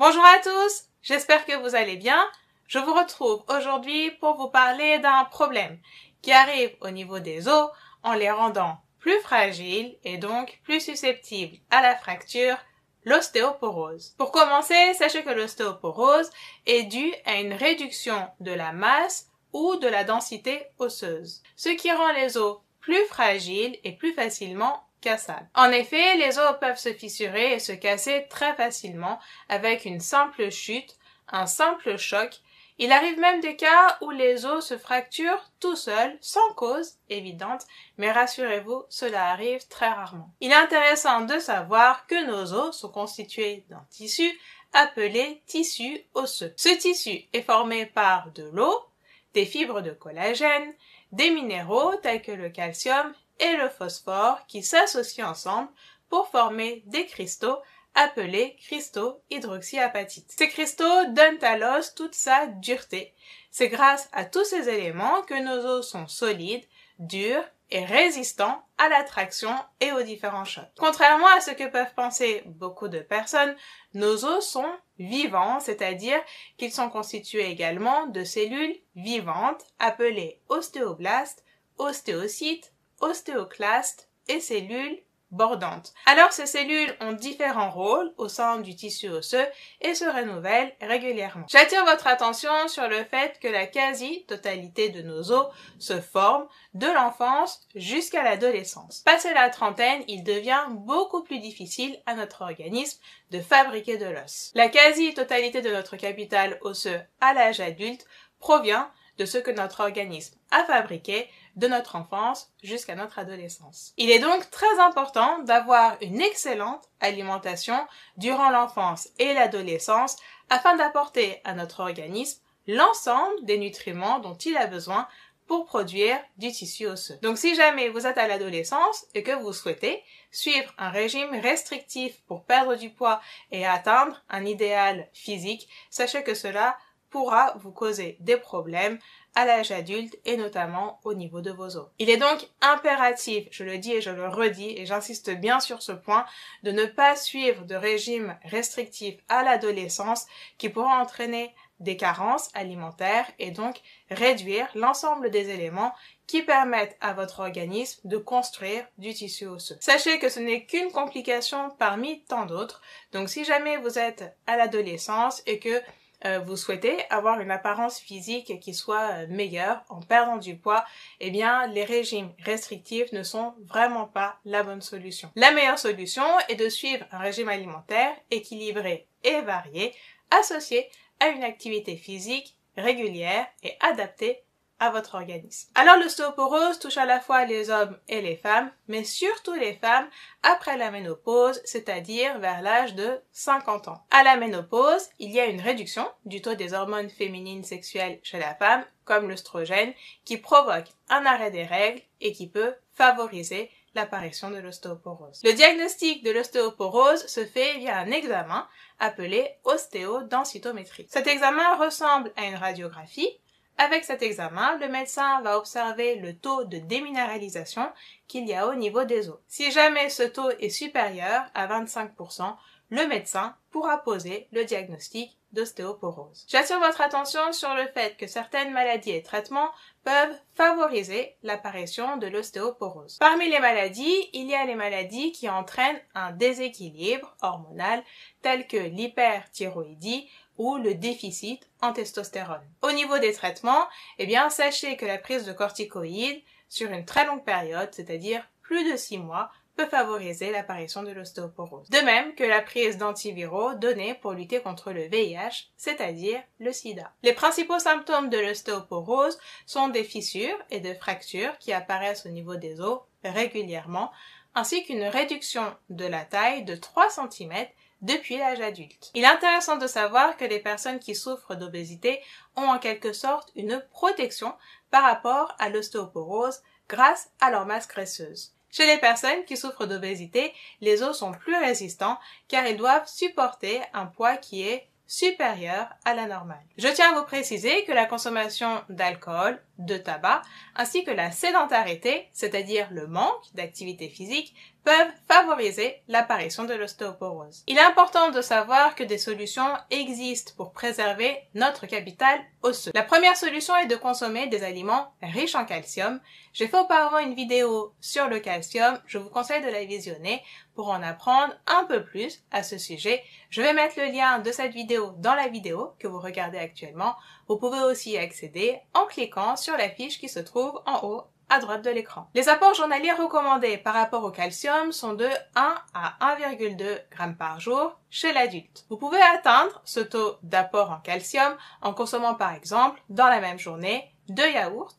Bonjour à tous, j'espère que vous allez bien. Je vous retrouve aujourd'hui pour vous parler d'un problème qui arrive au niveau des os en les rendant plus fragiles et donc plus susceptibles à la fracture, l'ostéoporose. Pour commencer, sachez que l'ostéoporose est due à une réduction de la masse ou de la densité osseuse, ce qui rend les os plus fragiles et plus facilement cassables. En effet, les os peuvent se fissurer et se casser très facilement avec une simple chute, un simple choc. Il arrive même des cas où les os se fracturent tout seuls, sans cause évidente, mais rassurez-vous, cela arrive très rarement. Il est intéressant de savoir que nos os sont constitués d'un tissu appelé tissu osseux. Ce tissu est formé par de l'eau, des fibres de collagène, des minéraux tels que le calcium et le phosphore qui s'associent ensemble pour former des cristaux appelés cristaux hydroxyapatites. Ces cristaux donnent à l'os toute sa dureté. C'est grâce à tous ces éléments que nos os sont solides, durs et résistants à la traction et aux différents chocs. Contrairement à ce que peuvent penser beaucoup de personnes, nos os sont vivants, c'est-à-dire qu'ils sont constitués également de cellules vivantes appelées ostéoblastes, ostéocytes, ostéoclastes et cellules bordantes. Alors ces cellules ont différents rôles au sein du tissu osseux et se renouvellent régulièrement. J'attire votre attention sur le fait que la quasi-totalité de nos os se forme de l'enfance jusqu'à l'adolescence. Passé la trentaine, il devient beaucoup plus difficile à notre organisme de fabriquer de l'os. La quasi-totalité de notre capital osseux à l'âge adulte provient de ce que notre organisme a fabriqué de notre enfance jusqu'à notre adolescence. Il est donc très important d'avoir une excellente alimentation durant l'enfance et l'adolescence afin d'apporter à notre organisme l'ensemble des nutriments dont il a besoin pour produire du tissu osseux. Donc si jamais vous êtes à l'adolescence et que vous souhaitez suivre un régime restrictif pour perdre du poids et atteindre un idéal physique, sachez que cela pourra vous causer des problèmes à l'âge adulte et notamment au niveau de vos os. Il est donc impératif, je le dis et je le redis et j'insiste bien sur ce point, de ne pas suivre de régime restrictif à l'adolescence qui pourra entraîner des carences alimentaires et donc réduire l'ensemble des éléments qui permettent à votre organisme de construire du tissu osseux. Sachez que ce n'est qu'une complication parmi tant d'autres, donc si jamais vous êtes à l'adolescence et que vous souhaitez avoir une apparence physique qui soit meilleure en perdant du poids, eh bien les régimes restrictifs ne sont vraiment pas la bonne solution. La meilleure solution est de suivre un régime alimentaire équilibré et varié, associé à une activité physique régulière et adaptée à votre organisme. Alors l'ostéoporose touche à la fois les hommes et les femmes, mais surtout les femmes après la ménopause, c'est-à-dire vers l'âge de 50 ans. À la ménopause, il y a une réduction du taux des hormones féminines sexuelles chez la femme, comme l'œstrogène, qui provoque un arrêt des règles et qui peut favoriser l'apparition de l'ostéoporose. Le diagnostic de l'ostéoporose se fait via un examen appelé ostéodensitométrie. Cet examen ressemble à une radiographie. Avec cet examen, le médecin va observer le taux de déminéralisation qu'il y a au niveau des os. Si jamais ce taux est supérieur à 25%, le médecin pourra poser le diagnostic d'ostéoporose. J'attire votre attention sur le fait que certaines maladies et traitements peuvent favoriser l'apparition de l'ostéoporose. Parmi les maladies, il y a les maladies qui entraînent un déséquilibre hormonal tel que l'hyperthyroïdie ou le déficit en testostérone. Au niveau des traitements, eh bien, sachez que la prise de corticoïdes sur une très longue période, c'est-à-dire plus de 6 mois, peut favoriser l'apparition de l'ostéoporose. De même que la prise d'antiviraux donnés pour lutter contre le VIH, c'est-à-dire le sida. Les principaux symptômes de l'ostéoporose sont des fissures et des fractures qui apparaissent au niveau des os régulièrement, ainsi qu'une réduction de la taille de 3 cm depuis l'âge adulte. Il est intéressant de savoir que les personnes qui souffrent d'obésité ont en quelque sorte une protection par rapport à l'ostéoporose grâce à leur masse graisseuse. Chez les personnes qui souffrent d'obésité, les os sont plus résistants car ils doivent supporter un poids qui est supérieur à la normale. Je tiens à vous préciser que la consommation d'alcool, de tabac, ainsi que la sédentarité, c'est-à-dire le manque d'activité physique, peuvent favoriser l'apparition de l'ostéoporose. Il est important de savoir que des solutions existent pour préserver notre capital osseux. La première solution est de consommer des aliments riches en calcium. J'ai fait auparavant une vidéo sur le calcium, je vous conseille de la visionner pour en apprendre un peu plus à ce sujet. Je vais mettre le lien de cette vidéo dans la vidéo que vous regardez actuellement. Vous pouvez aussi y accéder en cliquant sur la fiche qui se trouve en haut à droite de l'écran. Les apports journaliers recommandés par rapport au calcium sont de 1 à 1,2 g par jour chez l'adulte. Vous pouvez atteindre ce taux d'apport en calcium en consommant par exemple dans la même journée 2 yaourts,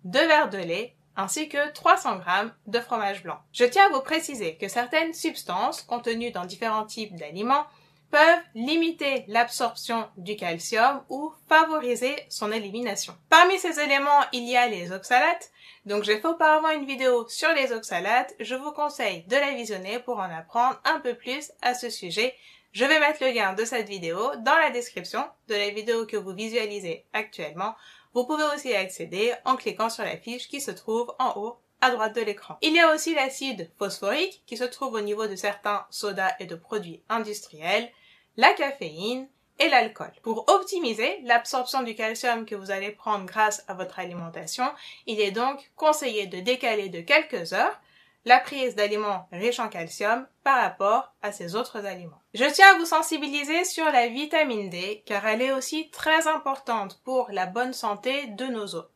2 verres de lait ainsi que 300 g de fromage blanc. Je tiens à vous préciser que certaines substances contenues dans différents types d'aliments peuvent limiter l'absorption du calcium ou favoriser son élimination. Parmi ces éléments, il y a les oxalates. Donc j'ai fait auparavant une vidéo sur les oxalates. Je vous conseille de la visionner pour en apprendre un peu plus à ce sujet. Je vais mettre le lien de cette vidéo dans la description de la vidéo que vous visualisez actuellement. Vous pouvez aussi y accéder en cliquant sur la fiche qui se trouve en haut à droite de l'écran. Il y a aussi l'acide phosphorique qui se trouve au niveau de certains sodas et de produits industriels, la caféine et l'alcool. Pour optimiser l'absorption du calcium que vous allez prendre grâce à votre alimentation, il est donc conseillé de décaler de quelques heures la prise d'aliments riches en calcium par rapport à ces autres aliments. Je tiens à vous sensibiliser sur la vitamine D car elle est aussi très importante pour la bonne santé de nos os.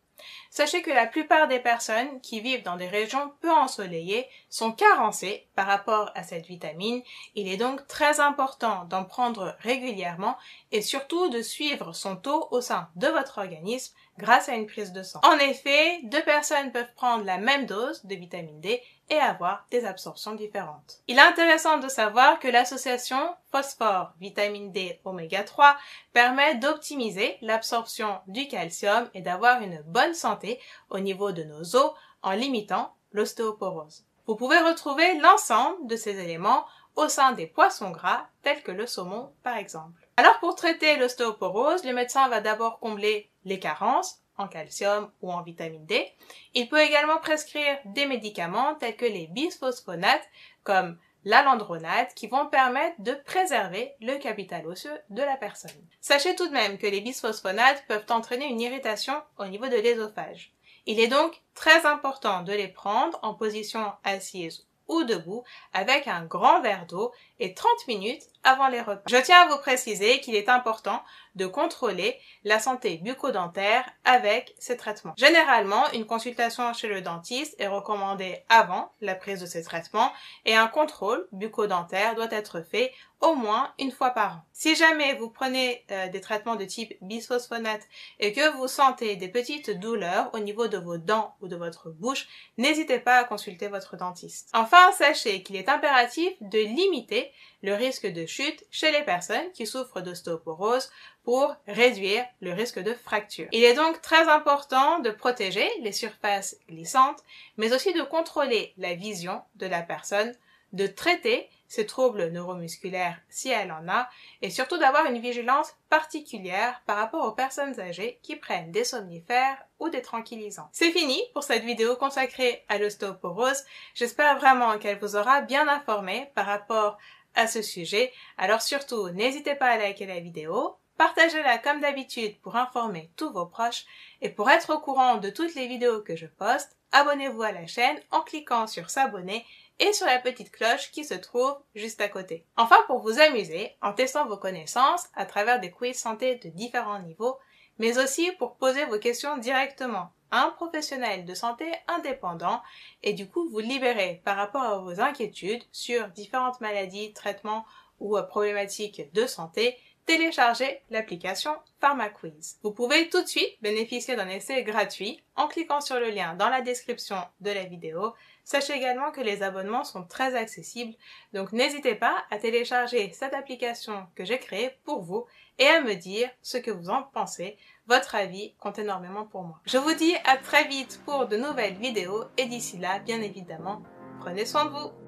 Sachez que la plupart des personnes qui vivent dans des régions peu ensoleillées sont carencées par rapport à cette vitamine. Il est donc très important d'en prendre régulièrement et surtout de suivre son taux au sein de votre organisme grâce à une prise de sang. En effet, 2 personnes peuvent prendre la même dose de vitamine D et avoir des absorptions différentes. Il est intéressant de savoir que l'association phosphore, vitamine D, oméga 3 permet d'optimiser l'absorption du calcium et d'avoir une bonne santé au niveau de nos os en limitant l'ostéoporose. Vous pouvez retrouver l'ensemble de ces éléments au sein des poissons gras tels que le saumon par exemple. Alors pour traiter l'ostéoporose, le médecin va d'abord combler les carences en calcium ou en vitamine D. Il peut également prescrire des médicaments tels que les bisphosphonates comme l'alendronate qui vont permettre de préserver le capital osseux de la personne. Sachez tout de même que les bisphosphonates peuvent entraîner une irritation au niveau de l'ésophage. Il est donc très important de les prendre en position assise ou debout avec un grand verre d'eau et 30 minutes avant les repas. Je tiens à vous préciser qu'il est important de contrôler la santé bucco-dentaire avec ces traitements. Généralement, une consultation chez le dentiste est recommandée avant la prise de ces traitements et un contrôle bucco-dentaire doit être fait au moins une fois par an. Si jamais vous prenez des traitements de type bisphosphonate et que vous sentez des petites douleurs au niveau de vos dents ou de votre bouche, n'hésitez pas à consulter votre dentiste. Enfin, sachez qu'il est impératif de limiter le risque de chute chez les personnes qui souffrent d'ostéoporose pour réduire le risque de fracture. Il est donc très important de protéger les surfaces glissantes, mais aussi de contrôler la vision de la personne, de traiter ses troubles neuromusculaires si elle en a, et surtout d'avoir une vigilance particulière par rapport aux personnes âgées qui prennent des somnifères ou des tranquillisants. C'est fini pour cette vidéo consacrée à l'ostéoporose. J'espère vraiment qu'elle vous aura bien informé par rapport à ce sujet. Alors surtout, n'hésitez pas à liker la vidéo, partagez-la comme d'habitude pour informer tous vos proches et pour être au courant de toutes les vidéos que je poste, abonnez-vous à la chaîne en cliquant sur s'abonner et sur la petite cloche qui se trouve juste à côté. Enfin, pour vous amuser en testant vos connaissances à travers des quiz santé de différents niveaux, mais aussi pour poser vos questions directement à un professionnel de santé indépendant et du coup vous libérer par rapport à vos inquiétudes sur différentes maladies, traitements ou problématiques de santé, téléchargez l'application PharmaQuiz. Vous pouvez tout de suite bénéficier d'un essai gratuit en cliquant sur le lien dans la description de la vidéo. Sachez également que les abonnements sont très accessibles, donc n'hésitez pas à télécharger cette application que j'ai créée pour vous et à me dire ce que vous en pensez. Votre avis compte énormément pour moi. Je vous dis à très vite pour de nouvelles vidéos et d'ici là, bien évidemment, prenez soin de vous.